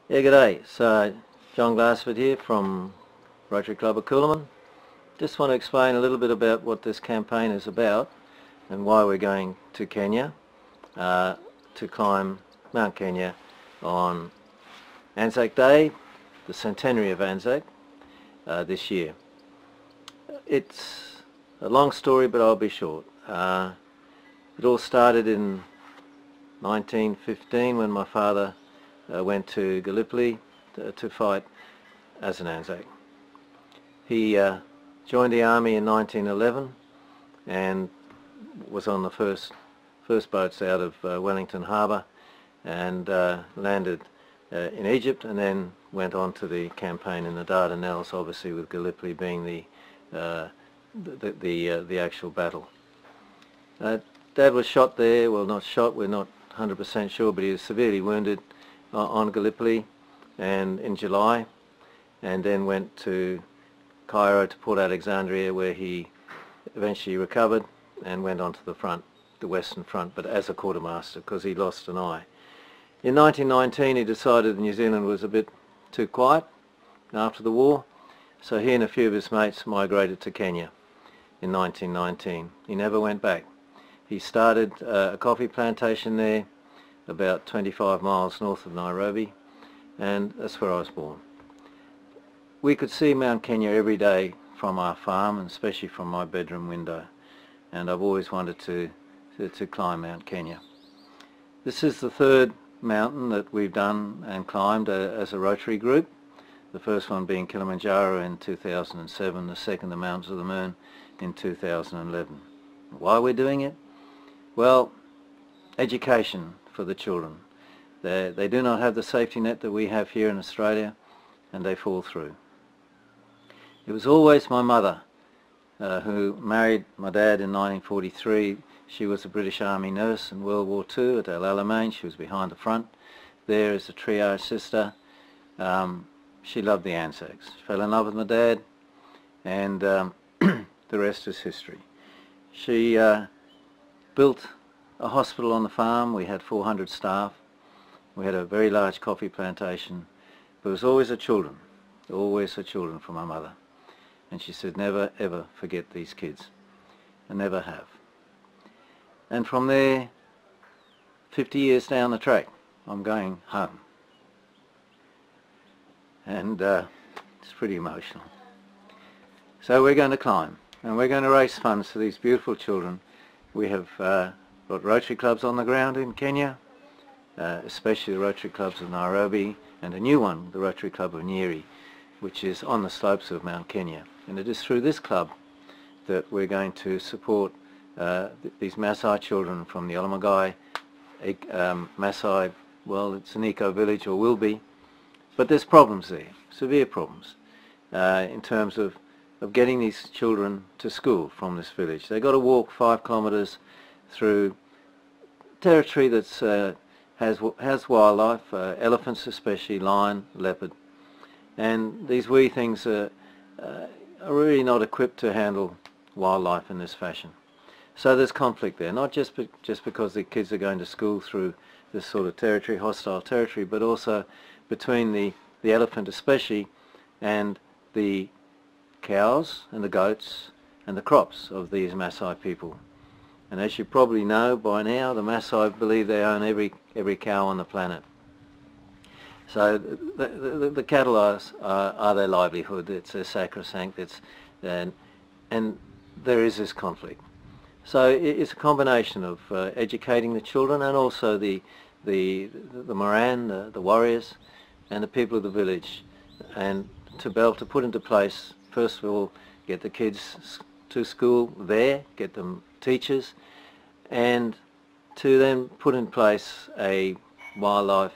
Yeah, g'day. So, John Glassford here from Rotary Club of Coolaman. Just want to explain a little bit about what this campaign is about and why we're going to Kenya to climb Mount Kenya on Anzac Day, the centenary of Anzac, this year. It's a long story, but I'll be short. It all started in 1915 when my father went to Gallipoli to fight as an Anzac. He joined the army in 1911 and was on the first boats out of Wellington Harbour and landed in Egypt, and then went on to the campaign in the Dardanelles, obviously with Gallipoli being the actual battle. Dad was shot there, well, not shot, we're not 100% sure, but he was severely wounded on Gallipoli and in July, and then went to Cairo to Port Alexandria, where he eventually recovered and went on to the front, the Western Front, but as a quartermaster because he lost an eye. In 1919 he decided New Zealand was a bit too quiet after the war, so he and a few of his mates migrated to Kenya in 1919. He never went back. He started a coffee plantation there about 25 miles north of Nairobi, and that's where I was born. We could see Mount Kenya every day from our farm, and especially from my bedroom window, and I've always wanted to climb Mount Kenya. This is the third mountain that we've done and climbed as a Rotary group, the first one being Kilimanjaro in 2007, the second the Mountains of the Moon in 2011. Why we're doing it? Well, education for the children. They do not have the safety net that we have here in Australia, and they fall through. It was always my mother who married my dad in 1943. She was a British Army nurse in World War II at El Alamein. She was behind the front there as a triage sister. She loved the Anzacs. She fell in love with my dad, and the rest is history. She built a hospital on the farm. We had 400 staff. We had a very large coffee plantation. But it was always the children from my mother. And she said, never ever forget these kids, and never have. And from there, 50 years down the track, I'm going home. And it's pretty emotional. So we're going to climb, and we're going to raise funds for these beautiful children. We have got Rotary clubs on the ground in Kenya, especially the Rotary clubs of Nairobi, and a new one, the Rotary Club of Nyeri, which is on the slopes of Mount Kenya. And it is through this club that we're going to support these Maasai children from the Olamagai Maasai. Well, it's an eco-village, or will be, but there's problems there, severe problems, in terms of getting these children to school from this village. They've got to walk 5 kilometres through territory that's has wildlife, elephants especially, lion, leopard, and these wee things are really not equipped to handle wildlife in this fashion. So there's conflict there, not just because the kids are going to school through this sort of territory, hostile territory, but also between the elephant especially and the cows and the goats and the crops of these Maasai people. And as you probably know by now, the Maasai believe they own every cow on the planet. So the cattle are their livelihood. It's their sacrosanct. And there is this conflict. So it's a combination of educating the children, and also the Moran, the warriors, and the people of the village, and to be able to put into place, first of all, get the kids to school there, get them teachers, and to then put in place a wildlife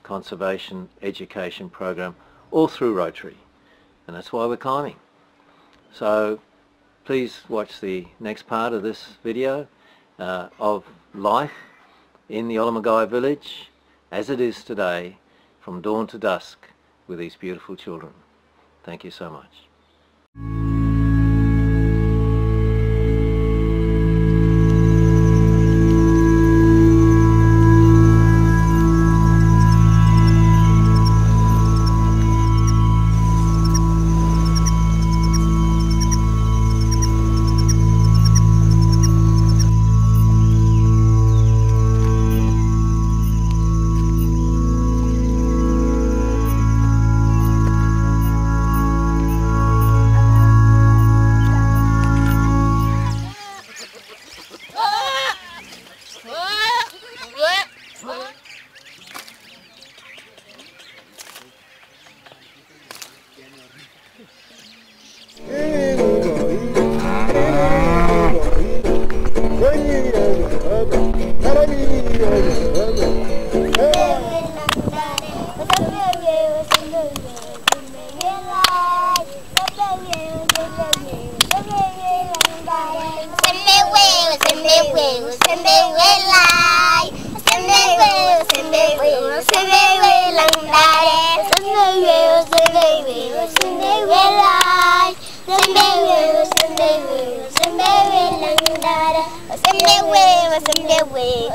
conservation education program all through Rotary, and that's why we're climbing. So please watch the next part of this video of life in the Olamagai village as it is today, from dawn to dusk, with these beautiful children. Thank you so much. Sunday way,